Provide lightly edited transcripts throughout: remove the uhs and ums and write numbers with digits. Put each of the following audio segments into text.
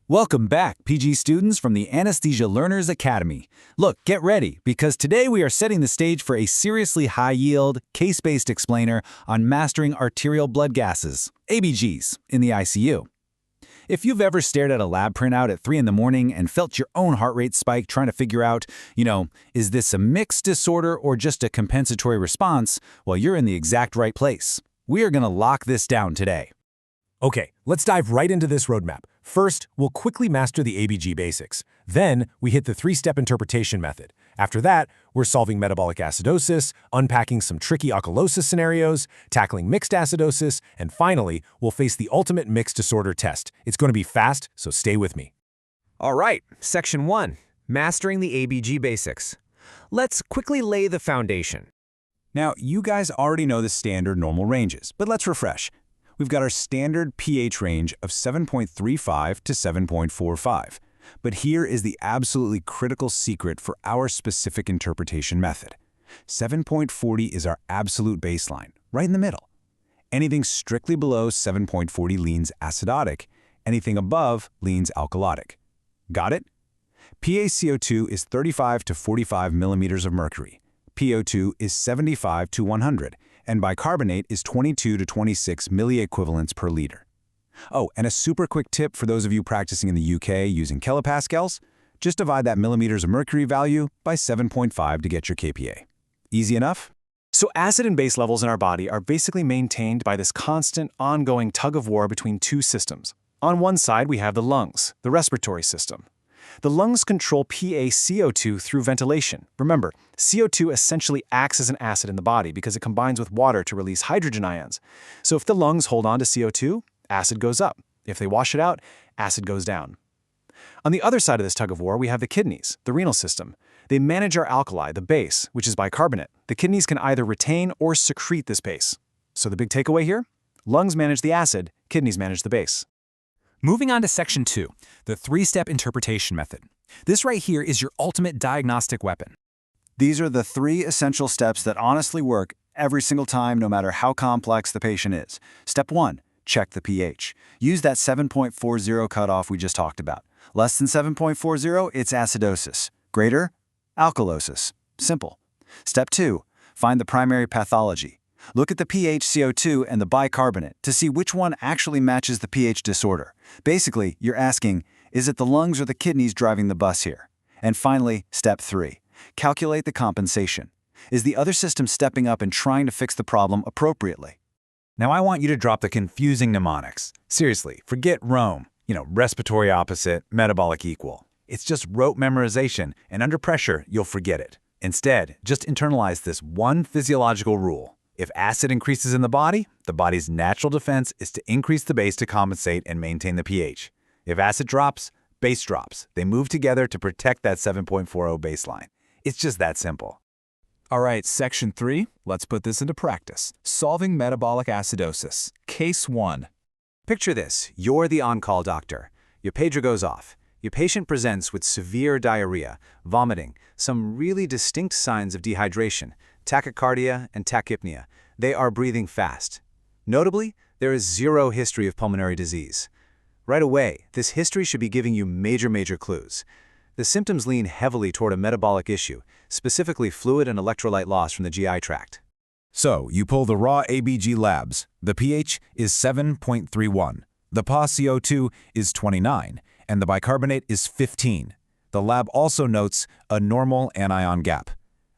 Welcome back, PG students from the Anesthesia Learners Academy. Look, get ready, because today we are setting the stage for a seriously high-yield, case-based explainer on mastering arterial blood gases, ABGs, in the ICU. If you've ever stared at a lab printout at 3 in the morning and felt your own heart rate spike trying to figure out, is this a mixed disorder or just a compensatory response, well, you're in the exact right place. We are going to lock this down today. Okay, let's dive right into this roadmap. First, we'll quickly master the ABG basics. Then, we hit the 3-step interpretation method. After that, we're solving metabolic acidosis, unpacking some tricky alkalosis scenarios, tackling mixed acidosis, and finally, we'll face the ultimate mixed disorder test. It's going to be fast, so stay with me. All right, Section 1, Mastering the ABG Basics. Let's quickly lay the foundation. Now, you guys already know the standard normal ranges, but let's refresh. We've got our standard pH range of 7.35 to 7.45. But here is the absolutely critical secret for our specific interpretation method. 7.40 is our absolute baseline, right in the middle. Anything strictly below 7.40 leans acidotic, anything above leans alkalotic. Got it? PaCO2 is 35 to 45 millimeters of mercury. PO2 is 75 to 100. And bicarbonate is 22 to 26 milliequivalents per liter. Oh, and a super quick tip for those of you practicing in the UK using kilopascals, just divide that millimeters of mercury value by 7.5 to get your kPa. Easy enough? So acid and base levels in our body are basically maintained by this constant, ongoing tug-of-war between two systems. On one side, we have the lungs, the respiratory system. The lungs control PaCO2 through ventilation. Remember, CO2 essentially acts as an acid in the body because it combines with water to release hydrogen ions. So if the lungs hold on to CO2, acid goes up. If they wash it out, acid goes down. On the other side of this tug-of-war, we have the kidneys, the renal system. They manage our alkali, the base, which is bicarbonate. The kidneys can either retain or secrete this base. So the big takeaway here? Lungs manage the acid, kidneys manage the base. Moving on to Section 2, the 3-step interpretation method. This right here is your ultimate diagnostic weapon. These are the 3 essential steps that honestly work every single time, no matter how complex the patient is. Step 1, check the pH. Use that 7.40 cutoff we just talked about. Less than 7.40, it's acidosis. Greater? Alkalosis. Simple. Step 2, find the primary pathology. Look at the PaCO2 and the bicarbonate to see which one actually matches the pH disorder. Basically, you're asking, is it the lungs or the kidneys driving the bus here? And finally, step 3, calculate the compensation. Is the other system stepping up and trying to fix the problem appropriately? Now I want you to drop the confusing mnemonics. Seriously, forget Rome. Respiratory opposite, metabolic equal. It's just rote memorization, and under pressure, you'll forget it. Instead, just internalize this one physiological rule. If acid increases in the body's natural defense is to increase the base to compensate and maintain the pH. If acid drops, base drops. They move together to protect that 7.40 baseline. It's just that simple. All right, Section 3, let's put this into practice. Solving metabolic acidosis. Case 1. Picture this, you're the on-call doctor. Your pager goes off. Your patient presents with severe diarrhea, vomiting, some really distinct signs of dehydration, tachycardia and tachypnea. They are breathing fast. Notably, there is 0 history of pulmonary disease. Right away, this history should be giving you major clues. The symptoms lean heavily toward a metabolic issue, specifically fluid and electrolyte loss from the GI tract. So, you pull the raw ABG labs. The pH is 7.31. The PaCO2 is 29, and the bicarbonate is 15. The lab also notes a normal anion gap.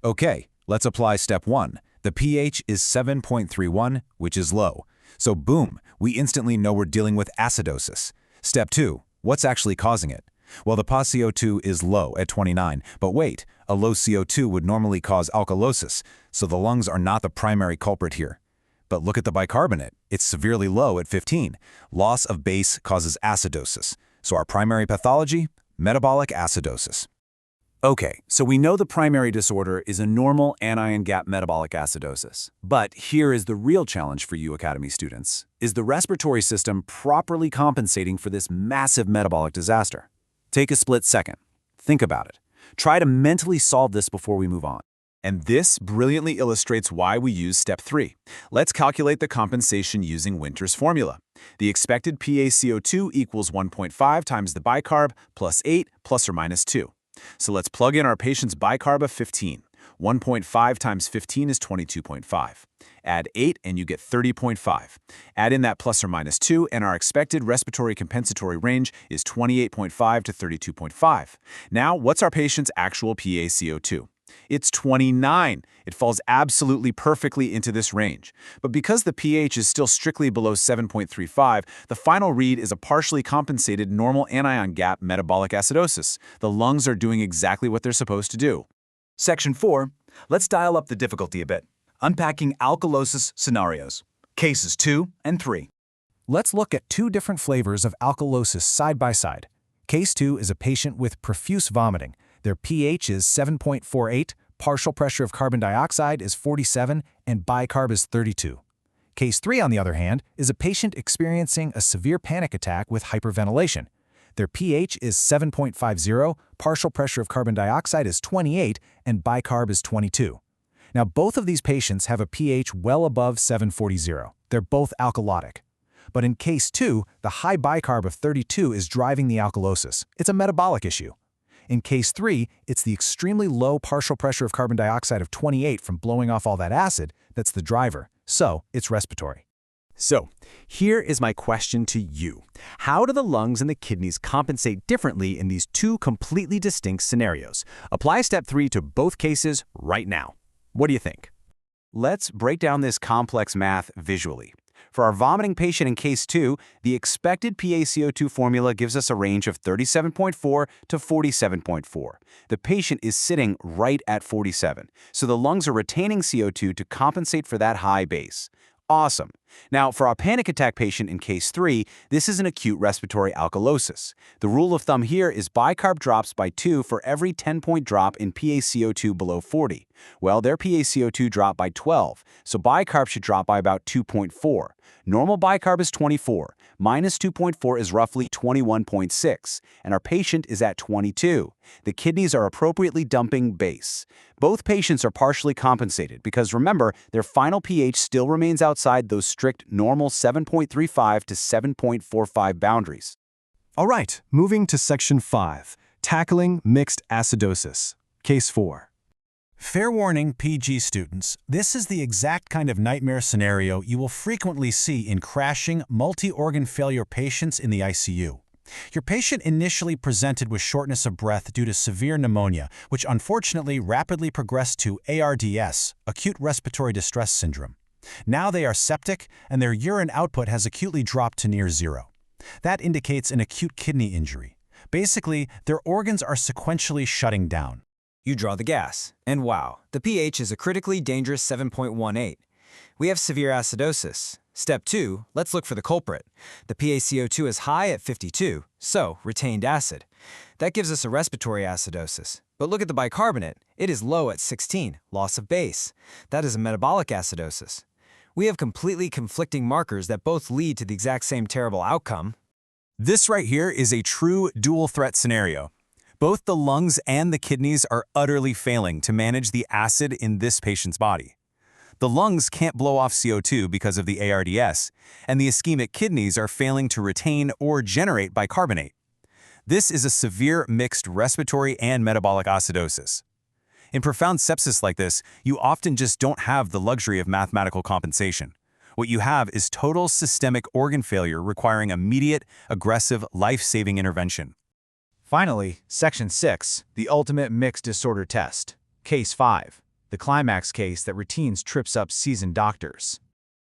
Okay, let's apply step 1. The pH is 7.31, which is low. So boom, we instantly know we're dealing with acidosis. Step 2, what's actually causing it? Well, the PaCO2 is low at 29, but wait, a low CO2 would normally cause alkalosis, so the lungs are not the primary culprit here. But look at the bicarbonate. It's severely low at 15. Loss of base causes acidosis. So our primary pathology? Metabolic acidosis. Okay, so we know the primary disorder is a normal anion gap metabolic acidosis. But here is the real challenge for you Academy students. Is the respiratory system properly compensating for this massive metabolic disaster? Take a split second. Think about it. Try to mentally solve this before we move on. And this brilliantly illustrates why we use step 3. Let's calculate the compensation using Winter's formula. The expected PaCO2 equals 1.5 times the bicarb plus 8 plus or minus 2. So let's plug in our patient's bicarb of 15. 1.5 times 15 is 22.5. Add 8 and you get 30.5. Add in that plus or minus 2 and our expected respiratory compensatory range is 28.5 to 32.5. Now, what's our patient's actual PaCO2? It's 29. It falls absolutely perfectly into this range. But because the pH is still strictly below 7.35, the final read is a partially compensated normal anion gap metabolic acidosis. The lungs are doing exactly what they're supposed to do. Section 4, let's dial up the difficulty a bit. Unpacking alkalosis scenarios. Cases 2 and 3. Let's look at two different flavors of alkalosis side by side. Case 2 is a patient with profuse vomiting. Their pH is 7.48, partial pressure of carbon dioxide is 47, and bicarb is 32. Case 3, on the other hand, is a patient experiencing a severe panic attack with hyperventilation. Their pH is 7.50, partial pressure of carbon dioxide is 28, and bicarb is 22. Now, both of these patients have a pH well above 740. They're both alkalotic. But in case 2, the high bicarb of 32 is driving the alkalosis. It's a metabolic issue. In case 3, it's the extremely low partial pressure of carbon dioxide of 28 from blowing off all that acid that's the driver. So, it's respiratory. So, here is my question to you. How do the lungs and the kidneys compensate differently in these two completely distinct scenarios? Apply step 3 to both cases right now. What do you think? Let's break down this complex math visually. For our vomiting patient in case 2, the expected PaCO2 formula gives us a range of 37.4 to 47.4. The patient is sitting right at 47, so the lungs are retaining CO2 to compensate for that high base. Awesome. Now, for our panic attack patient in case 3, this is an acute respiratory alkalosis. The rule of thumb here is bicarb drops by 2 for every 10-point drop in PaCO2 below 40. Well, their PaCO2 dropped by 12, so bicarb should drop by about 2.4. Normal bicarb is 24, minus 2.4 is roughly 21.6, and our patient is at 22. The kidneys are appropriately dumping base. Both patients are partially compensated because, remember, their final pH still remains outside those strict normal 7.35 to 7.45 boundaries. All right, moving to Section 5, Tackling Mixed Acidosis. Case 4. Fair warning, PG students, this is the exact kind of nightmare scenario you will frequently see in crashing, multi-organ failure patients in the ICU. Your patient initially presented with shortness of breath due to severe pneumonia, which unfortunately rapidly progressed to ARDS, acute respiratory distress syndrome. Now they are septic, and their urine output has acutely dropped to near zero. That indicates an acute kidney injury. Basically, their organs are sequentially shutting down. You draw the gas, and wow, the pH is a critically dangerous 7.18. We have severe acidosis. Step 2, let's look for the culprit. The PaCO2 is high at 52, so retained acid. That gives us a respiratory acidosis. But look at the bicarbonate. It is low at 16, loss of base. That is a metabolic acidosis. We have completely conflicting markers that both lead to the exact same terrible outcome. This right here is a true dual threat scenario. Both the lungs and the kidneys are utterly failing to manage the acid in this patient's body. The lungs can't blow off CO2 because of the ARDS, and the ischemic kidneys are failing to retain or generate bicarbonate. This is a severe mixed respiratory and metabolic acidosis. In profound sepsis like this, you often just don't have the luxury of mathematical compensation. What you have is total systemic organ failure requiring immediate, aggressive, life-saving intervention. Finally, Section 6, the ultimate mixed disorder test. Case 5, the climax case that routines trips up seasoned doctors.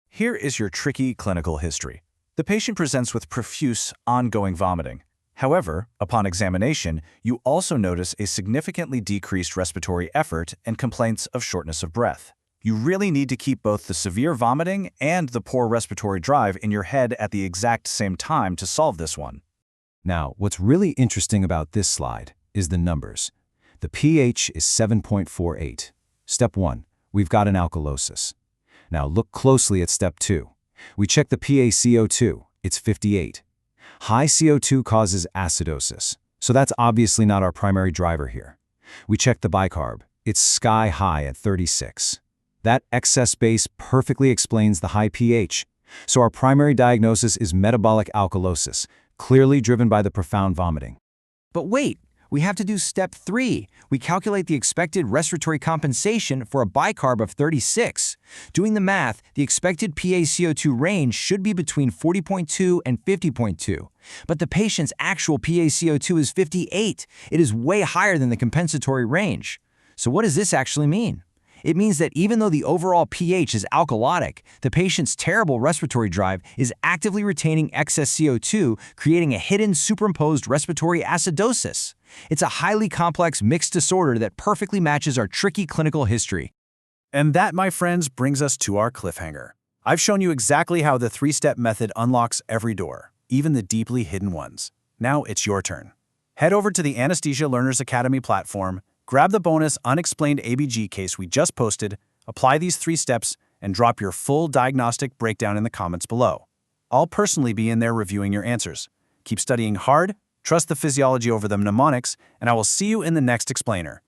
Here is your tricky clinical history. The patient presents with profuse, ongoing vomiting. However, upon examination, you also notice a significantly decreased respiratory effort and complaints of shortness of breath. You really need to keep both the severe vomiting and the poor respiratory drive in your head at the exact same time to solve this one. Now, what's really interesting about this slide is the numbers. The pH is 7.48. Step 1, we've got an alkalosis. Now look closely at step 2. We check the PaCO2, it's 58. High CO2 causes acidosis, so that's obviously not our primary driver here. We check the bicarb, It's sky high at 36. That excess base perfectly explains the high pH. So our primary diagnosis is metabolic alkalosis, clearly driven by the profound vomiting. But wait, we have to do step 3. We calculate the expected respiratory compensation for a bicarb of 36. Doing the math, the expected PaCO2 range should be between 40.2 and 50.2. But the patient's actual PaCO2 is 58. It is way higher than the compensatory range. So what does this actually mean? It means that even though the overall pH is alkalotic, the patient's terrible respiratory drive is actively retaining excess CO2, creating a hidden superimposed respiratory acidosis. It's a highly complex mixed disorder that perfectly matches our tricky clinical history. And that, my friends, brings us to our cliffhanger. I've shown you exactly how the 3-step method unlocks every door, even the deeply hidden ones. Now it's your turn. Head over to the Anesthesia Learners Academy platform, grab the bonus unexplained ABG case we just posted, apply these 3 steps, and drop your full diagnostic breakdown in the comments below. I'll personally be in there reviewing your answers. Keep studying hard, trust the physiology over the mnemonics, and I will see you in the next explainer.